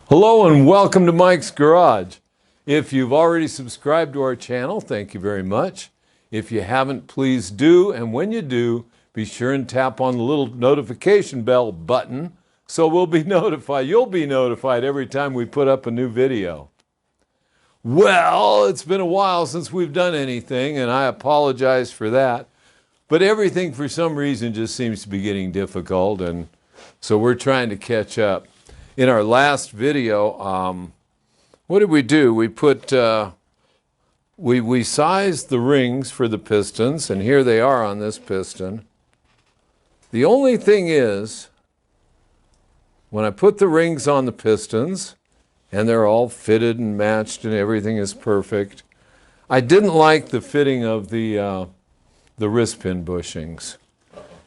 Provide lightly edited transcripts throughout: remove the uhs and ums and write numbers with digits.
Hello and welcome to Mike's Garage. If you've already subscribed to our channel, thank you very much. If you haven't, please do. And when you do, be sure and tap on the little notification bell button so we'll be notified. You'll be notified every time we put up a new video. Well, it's been a while since we've done anything, and I apologize for that. But everything, for some reason, just seems to be getting difficult, and so we're trying to catch up. In our last video, what did we do? We put, we sized the rings for the pistons, and here they are on this piston. The only thing is, when I put the rings on the pistons, and they're all fitted and matched and everything is perfect, I didn't like the fitting of the wrist pin bushings.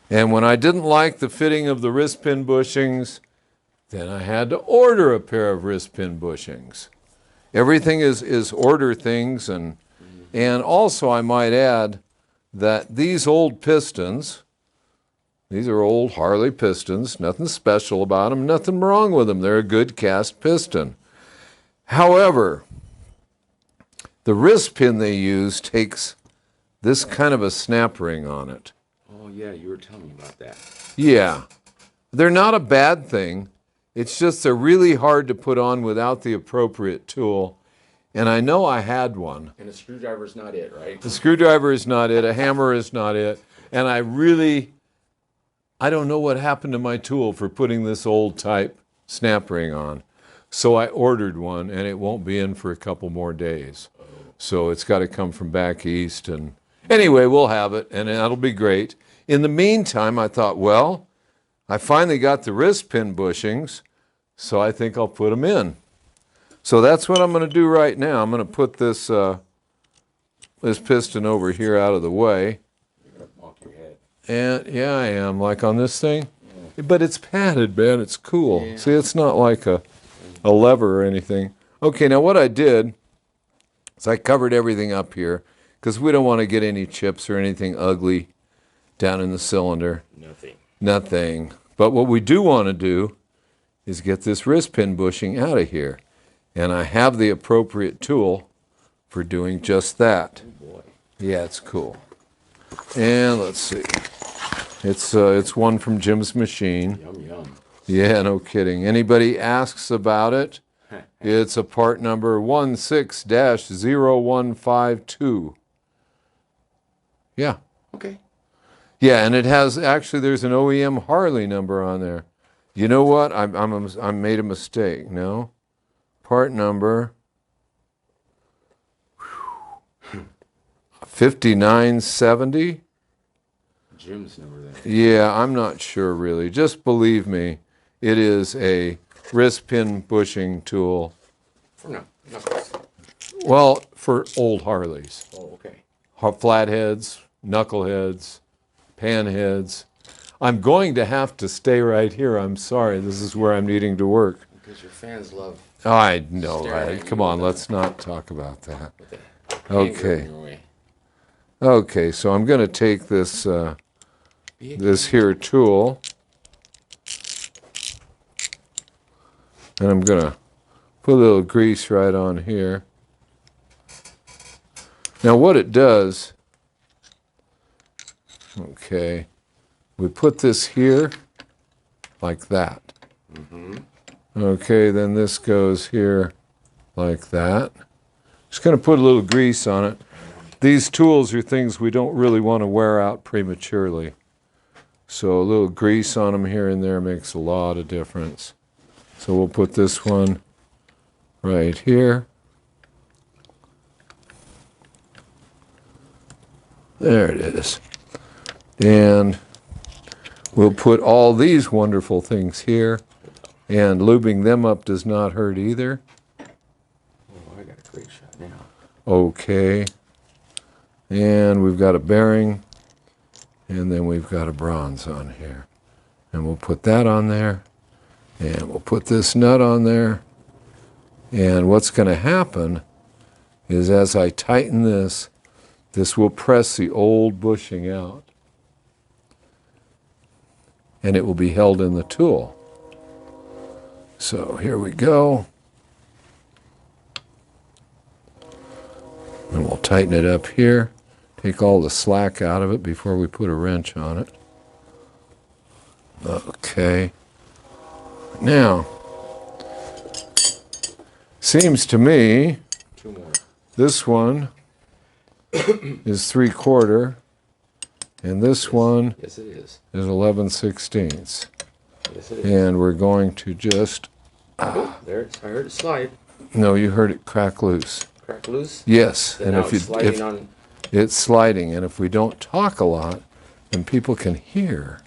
And when I didn't like the fitting of the wrist pin bushings, then I had to order a pair of wrist pin bushings. Everything is order things, and also I might add that these old pistons, these are old Harley pistons, nothing special about them, nothing wrong with them. They're a good cast piston. However, the wrist pin they use takes this kind of a snap ring on it. Oh yeah, you were telling me about that. Yeah. They're not a bad thing. It's just they're really hard to put on without the appropriate tool. And I know I had one. And a screwdriver's not it, right? The screwdriver is not it. A hammer is not it. And I don't know what happened to my tool for putting this old type snap ring on. So I ordered one, and it won't be in for a couple more days. So it's got to come from back east. And anyway, we'll have it, and that'll be great. In the meantime, I thought, well, I finally got the wrist pin bushings, so I think I'll put them in. So that's what I'm going to do right now. I'm going to put this this piston over here out of the way. You're going to bonk your head. And yeah, I am, like on this thing. Yeah. But it's padded, man. It's cool. Yeah. See, it's not like a lever or anything. Okay, now what I did is I covered everything up here because we don't want to get any chips or anything ugly down in the cylinder. Nothing. But what we do want to do is get this wrist pin bushing out of here. And I have the appropriate tool for doing just that. Oh boy. Yeah, it's cool. And let's see. It's one from Jim's Machine. Yum, yum. Yeah, no kidding. Anybody asks about it, it's a part number 16-0152. Yeah. Okay. Yeah, and it has, actually, there's an OEM Harley number on there. You know what? I made a mistake. No? Part number 5970? Jim's number there. Yeah, I'm not sure really. Just believe me, it is a wrist pin bushing tool. For knuckles. Well, for old Harleys. Oh, okay. Flatheads, knuckleheads, panheads. I'm going to have to stay right here. I'm sorry. This is where I'm needing to work. Because your fans love. I know, right? Come on, let's not talk about that. Okay. Okay, so I'm going to take this this here tool, and I'm going to put a little grease right on here. Now what it does, okay, we put this here like that. Mm-hmm. Okay, then this goes here like that. Just going to put a little grease on it. These tools are things we don't really want to wear out prematurely. So a little grease on them here and there makes a lot of difference. So we'll put this one right here. There it is. And we'll put all these wonderful things here. And lubing them up does not hurt either. Oh, I got a great shot now. Okay. And we've got a bearing. And then we've got a bronze on here. And we'll put that on there. And we'll put this nut on there. And what's going to happen is as I tighten this, this will press the old bushing out. And it will be held in the tool. So here we go. And we'll tighten it up here. Take all the slack out of it before we put a wrench on it. Okay. Now, seems to me Two more. this one is 3/4, and this one Yes, it is. is 11/16. Yes, it is. And we're going to just, Oh, there. I heard it slide. no, you heard it crack loose. Crack loose. Yes, Then and now if it's sliding you, on. it's sliding, and if we don't talk a lot, then people can hear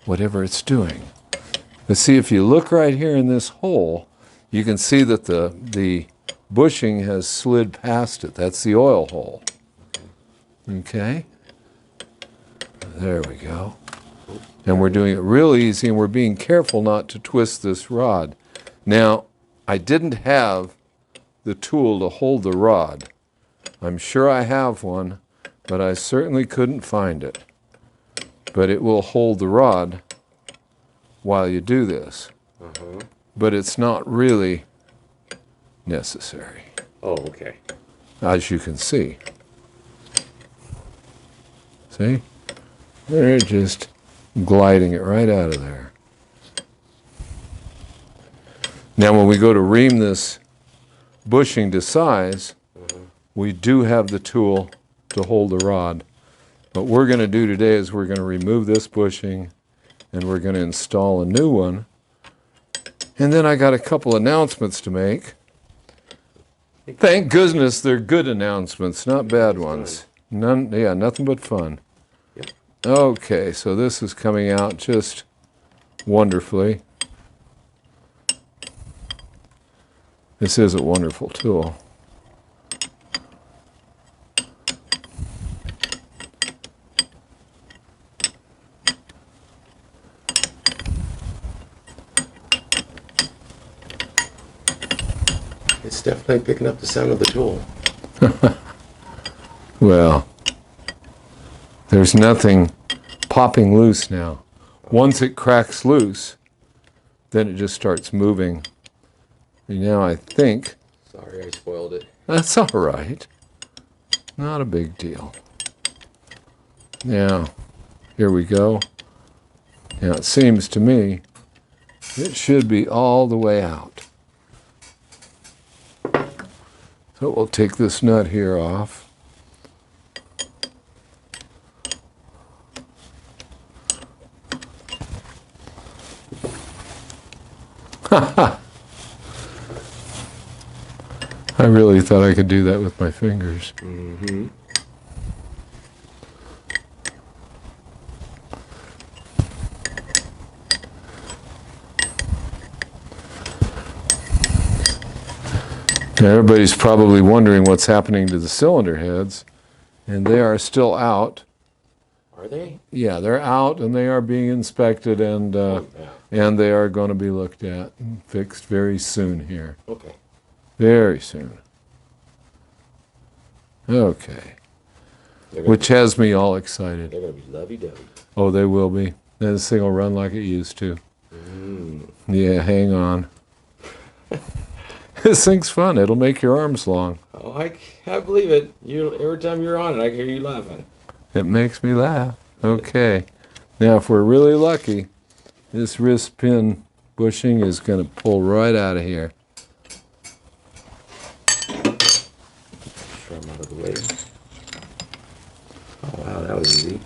whatever it's doing. But see, if you look right here in this hole, you can see that the bushing has slid past it. That's the oil hole. Okay? There we go. And we're doing it real easy, and we're being careful not to twist this rod. Now, I didn't have the tool to hold the rod. I'm sure I have one, but I certainly couldn't find it. But it will hold the rod while you do this. But it's not really necessary, Oh, okay. as you can see. See? They're just gliding it right out of there. Now when we go to ream this bushing to size, we do have the tool to hold the rod. What we're going to do today is we're going to remove this bushing and we're going to install a new one. And then I got a couple announcements to make. Thank goodness they're good announcements, not bad ones. None, yeah, nothing but fun. Yep. Okay, so this is coming out just wonderfully. This is a wonderful tool. It's definitely picking up the sound of the tool. Well, there's nothing popping loose now. Once it cracks loose, then it just starts moving. And now I think Sorry, I spoiled it. that's all right. Not a big deal. Now, here we go. Now it seems to me it should be all the way out. So we'll take this nut here off. I really thought I could do that with my fingers. Mm-hmm. Now everybody's probably wondering what's happening to the cylinder heads, and they are still out. Are they? Yeah, they're out, and they are being inspected, and they are going to be looked at and fixed very soon here. Okay. Very soon. Okay. Which has me all excited. They're going to be lovey-dovey. Oh, they will be. Then this thing will run like it used to. Mm. Yeah, hang on. This thing's fun. It'll make your arms long. Oh, I believe it. Every time you're on it, I hear you laughing. It makes me laugh. Okay. Now, if we're really lucky, this wrist pin bushing is going to pull right out of here. Try them out of the way. Oh, wow, that was easy.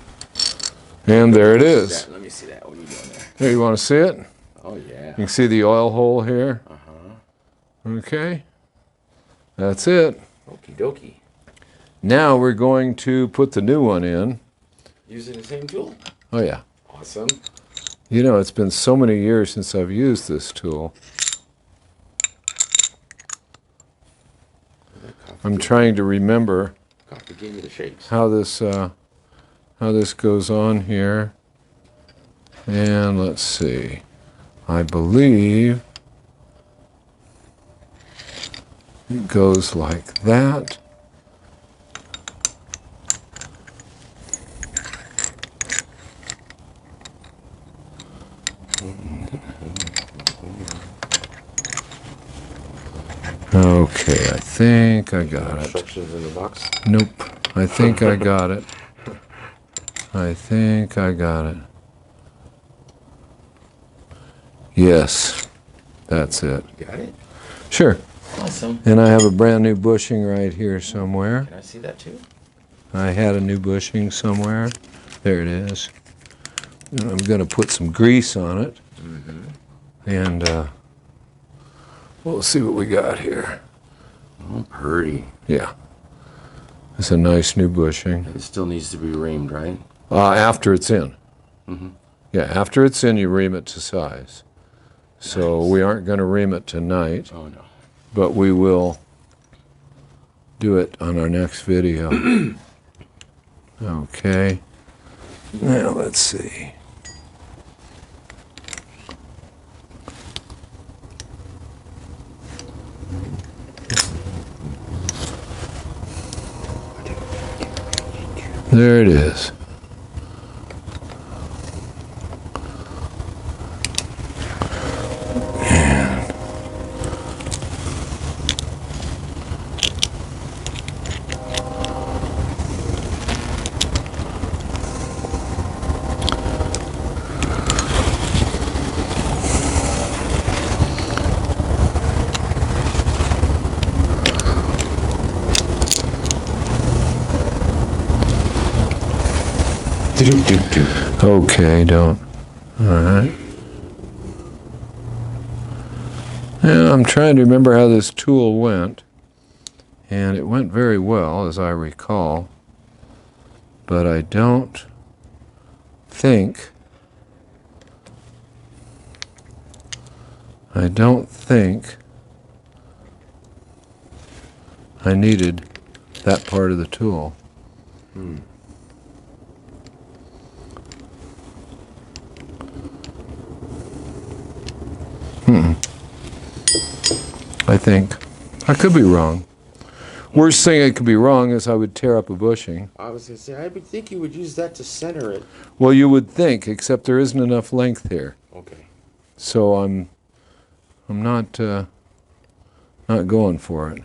And there it is. Let me see that. What are you doing there? Here, you want to see it? Oh, yeah. You can see the oil hole here. Uh-huh. Okay. That's it. Okie dokie. Now we're going to put the new one in. Using the same tool? Oh, yeah. Awesome. You know, it's been so many years since I've used this tool. I'm trying to remember Coffee gave me the shakes. how this goes on here. And let's see. I believe it goes like that. Okay, I think I got it. Instructions in the box. Nope, I think I got it. I think I got it. Yes, that's it. You got it? Sure. Awesome. And I have a brand new bushing right here somewhere. Can I see that too? I had a new bushing somewhere. There it is. And I'm going to put some grease on it. And we'll see what we got here. Oh, pretty. Yeah. It's a nice new bushing. It still needs to be reamed, right? After it's in. Yeah, after it's in, you ream it to size. So we aren't going to ream it tonight, Oh, no. but we will do it on our next video. Okay. Now let's see. There it is. Okay, don't. All right. Now, I'm trying to remember how this tool went, and it went very well, as I recall, but I don't think I needed that part of the tool. I think. I could be wrong. Worst thing I could be wrong is I would tear up a bushing. I was going to say, I would think you would use that to center it. Well, you would think, except there isn't enough length here. Okay. So I'm not going for it.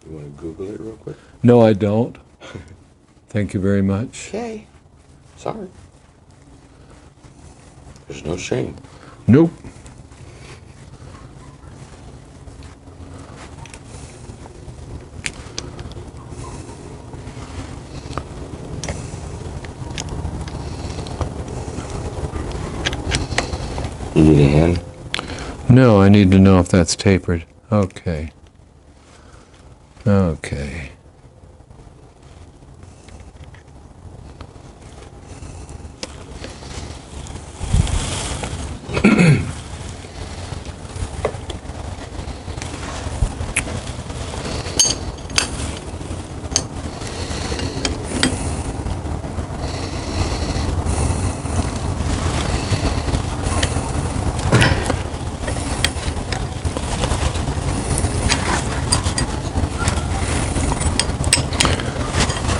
You want to Google it real quick? No, I don't. Thank you very much. Okay. Sorry. There's no shame. Nope. You need a hand? No, I need to know if that's tapered. Okay. Okay.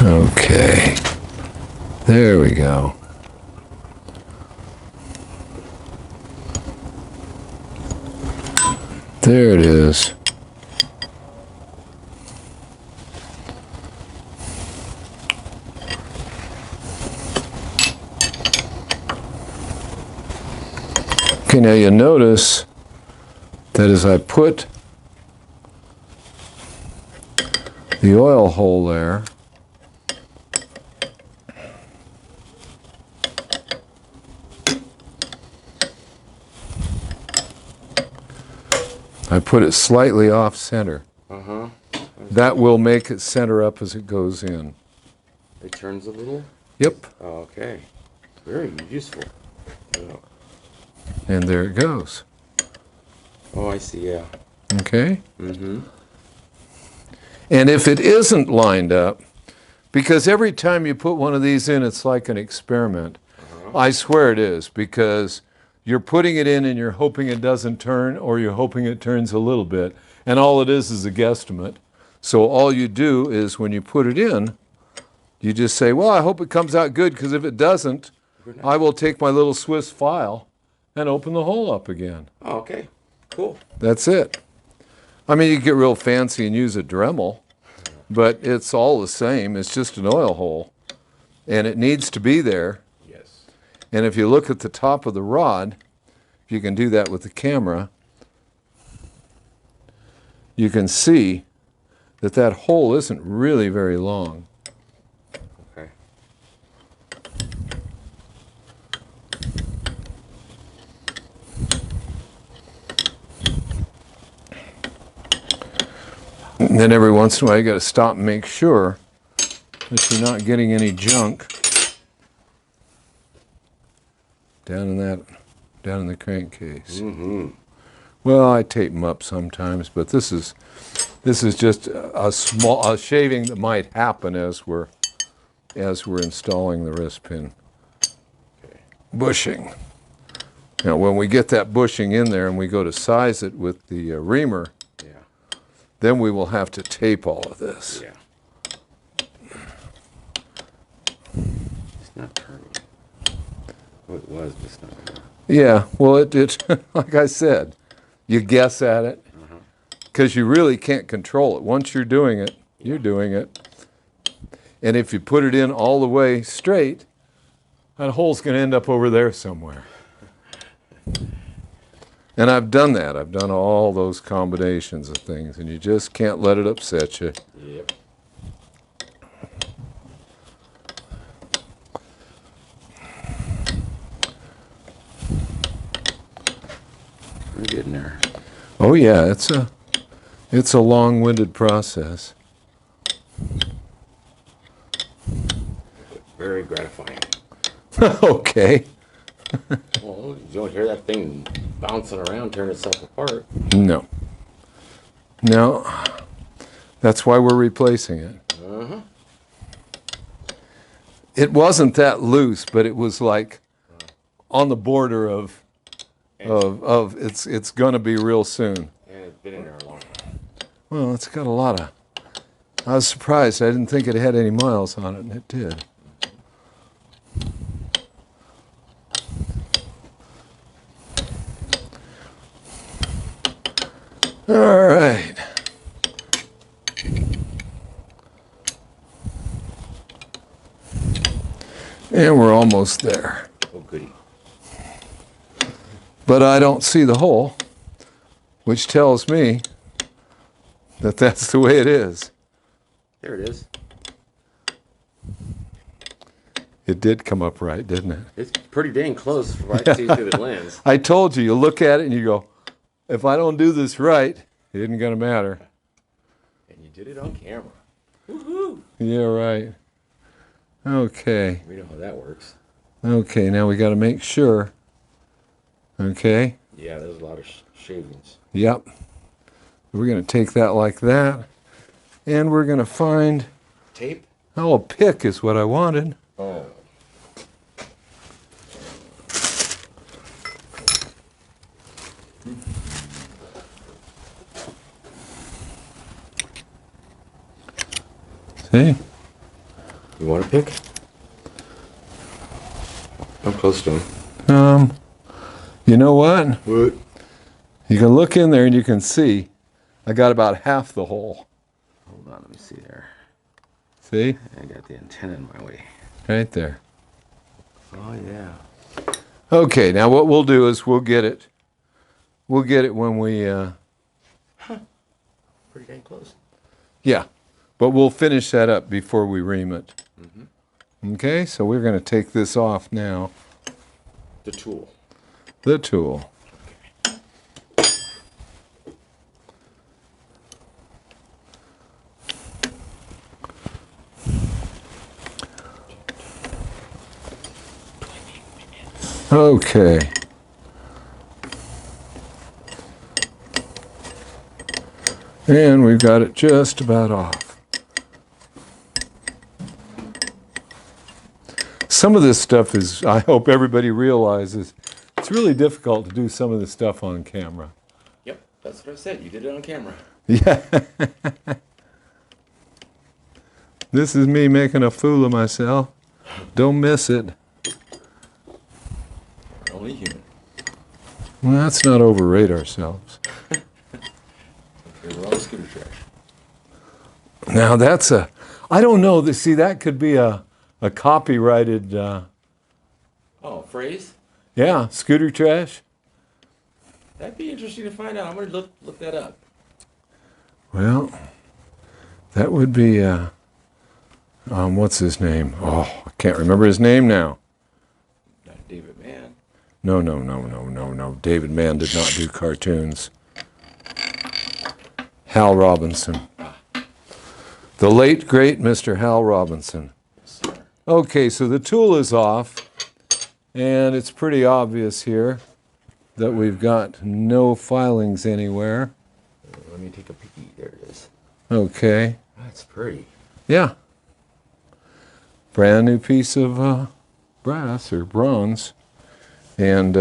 Okay. There we go. There it is. Okay, now you notice that as I put the oil hole there, I put it slightly off center. That will make it center up as it goes in. It turns a little? Yep. Okay. Very useful. Yeah. And there it goes. Oh, I see, yeah. Okay? Mm-hmm. And if it isn't lined up, because every time you put one of these in, it's like an experiment. I swear it is, because you're putting it in and you're hoping it doesn't turn, or you're hoping it turns a little bit. And all it is a guesstimate. So all you do is when you put it in, you just say, well, I hope it comes out good, because if it doesn't, I will take my little Swiss file and open the hole up again. Oh, okay. Cool. That's it. I mean, you get real fancy and use a Dremel, but it's all the same. It's just an oil hole, and it needs to be there. Yes. And if you look at the top of the rod, if you can do that with the camera, you can see that that hole isn't really very long. Okay. And then every once in a while you got to stop and make sure that you're not getting any junk down in the crankcase. Mm-hmm. Well, I tape them up sometimes, but this is just a shaving that might happen as we're installing the wrist pin bushing. Now, when we get that bushing in there and we go to size it with the reamer, then we will have to tape all of this. Yeah. It's not turning. Oh, it was, but it's not turning. Yeah, well, it like I said, you guess at it because you really can't control it. Once you're doing it, you're doing it. And if you put it in all the way straight, that hole's going to end up over there somewhere. And I've done that. I've done all those combinations of things, and you just can't let it upset you. Yep. We're getting there. Oh yeah, it's a long-winded process. Very gratifying. Okay. Well, you don't hear that thing bouncing around, tearing itself apart. No. No. That's why we're replacing it. Uh-huh. It wasn't that loose, but it was like on the border of it's going to be real soon. And it's been in there a long time. Well, it's got a lot of. I was surprised. I didn't think it had any miles on it, and it did. All right. And we're almost there. Oh, goody. But I don't see the hole, which tells me that that's the way it is. There it is. It did come up right, didn't it? It's pretty dang close from what I can see through the lens. I told you, you look at it and you go, if I don't do this right, it isn't going to matter. And you did it on camera. Woohoo! Yeah, right. Okay. We know how that works. Okay, now we got to make sure. Okay. Yeah, there's a lot of shavings. Yep. We're going to take that like that, and we're going to find, Tape? oh, a pick is what I wanted. Oh. See? You want to pick? I'm close to him. You know what? What? You can look in there and you can see I got about half the hole. Hold on, let me see there. See? I got the antenna in my way. Right there. Oh, yeah. Okay, now what we'll do is we'll get it. We'll get it when we, Pretty dang close. yeah. But we'll finish that up before we ream it. Okay, so we're going to take this off now. The tool. The tool. Okay. And we've got it just about off. Some of this stuff is, I hope everybody realizes, it's really difficult to do some of this stuff on camera. Yep, that's what I said. You did it on camera. Yeah. This is me making a fool of myself. Don't miss it. Only human. Well, let's not overrate ourselves. Here, we're on the scooter trash. Now that's a, I don't know. See, that could be a copyrighted, Oh, phrase? yeah, scooter trash. That'd be interesting to find out. I'm going to look that up. Well, that would be, what's his name? Oh, I can't remember his name now. Not David Mann. No. David Mann did not do cartoons. Hal Robinson. The late, great Mr. Hal Robinson. Yes, sir. Okay, so the tool is off, and it's pretty obvious here that we've got no filings anywhere. Let me take a peek. There it is. Okay. That's pretty. Yeah. Brand new piece of brass or bronze. And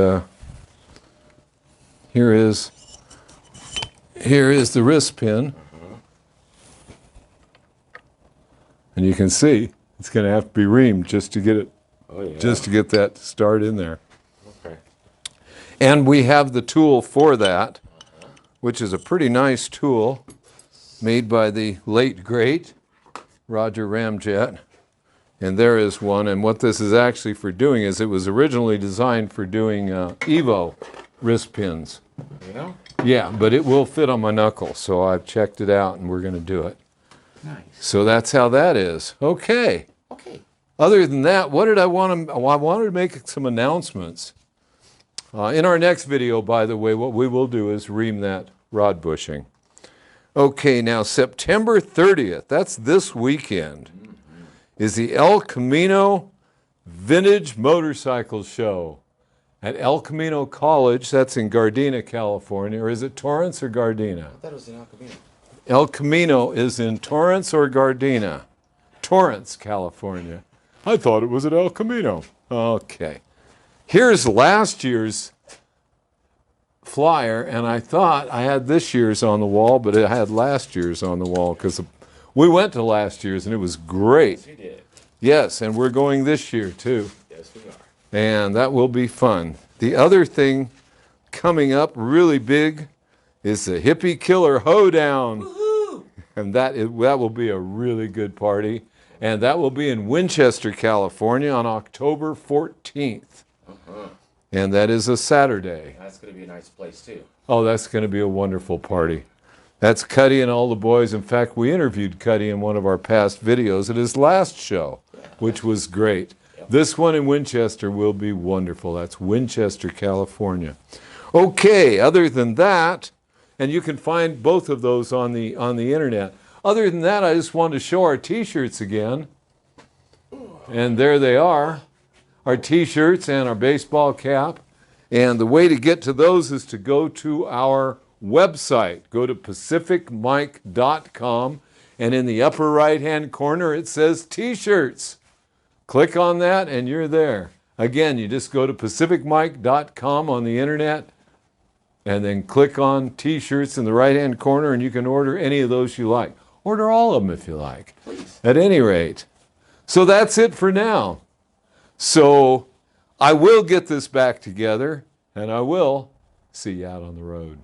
here is the wrist pin. And you can see it's going to have to be reamed just to get it, just to get that start in there. Okay. And we have the tool for that, which is a pretty nice tool made by the late, great Roger Ramjet. And there is one. And what this is actually for doing is it was originally designed for doing Evo wrist pins. You know? Yeah, but it will fit on my knuckle. So I've checked it out and we're going to do it. Nice. So that's how that is. Okay. Okay. Other than that, what did I want to, I wanted to make some announcements. In our next video, by the way, what we will do is ream that rod bushing. Okay, now September 30th, that's this weekend, is the El Camino Vintage Motorcycle Show at El Camino College. That's in Gardena, California. Or is it Torrance or Gardena? I thought it was in El Camino. El Camino is in Torrance or Gardena? Torrance, California. I thought it was at El Camino. Okay. Here's last year's flyer, and I thought I had this year's on the wall, but I had last year's on the wall because we went to last year's and it was great. Yes, we did. Yes, and we're going this year too. Yes, we are. And that will be fun. The other thing coming up really big is the Hippie Killer Hoedown. Woohoo! And that will be a really good party. And that will be in Winchester, California on October 14th. And that is a Saturday. That's going to be a nice place, too. Oh, that's going to be a wonderful party. That's Cuddy and all the boys. In fact, we interviewed Cuddy in one of our past videos at his last show, which was great. Yep. This one in Winchester will be wonderful. That's Winchester, California. Okay, other than that, and you can find both of those on the internet. Other than that, I just wanted to show our T-shirts again. And there they are, our T-shirts and our baseball cap. And the way to get to those is to go to our website. Go to pacificmike.com, and in the upper right-hand corner it says T-shirts. Click on that and you're there. Again, you just go to pacificmike.com on the internet, and then click on T-shirts in the right-hand corner, and you can order any of those you like. Order all of them if you like. Please. At any rate. So that's it for now. So I will get this back together, and I will see you out on the road.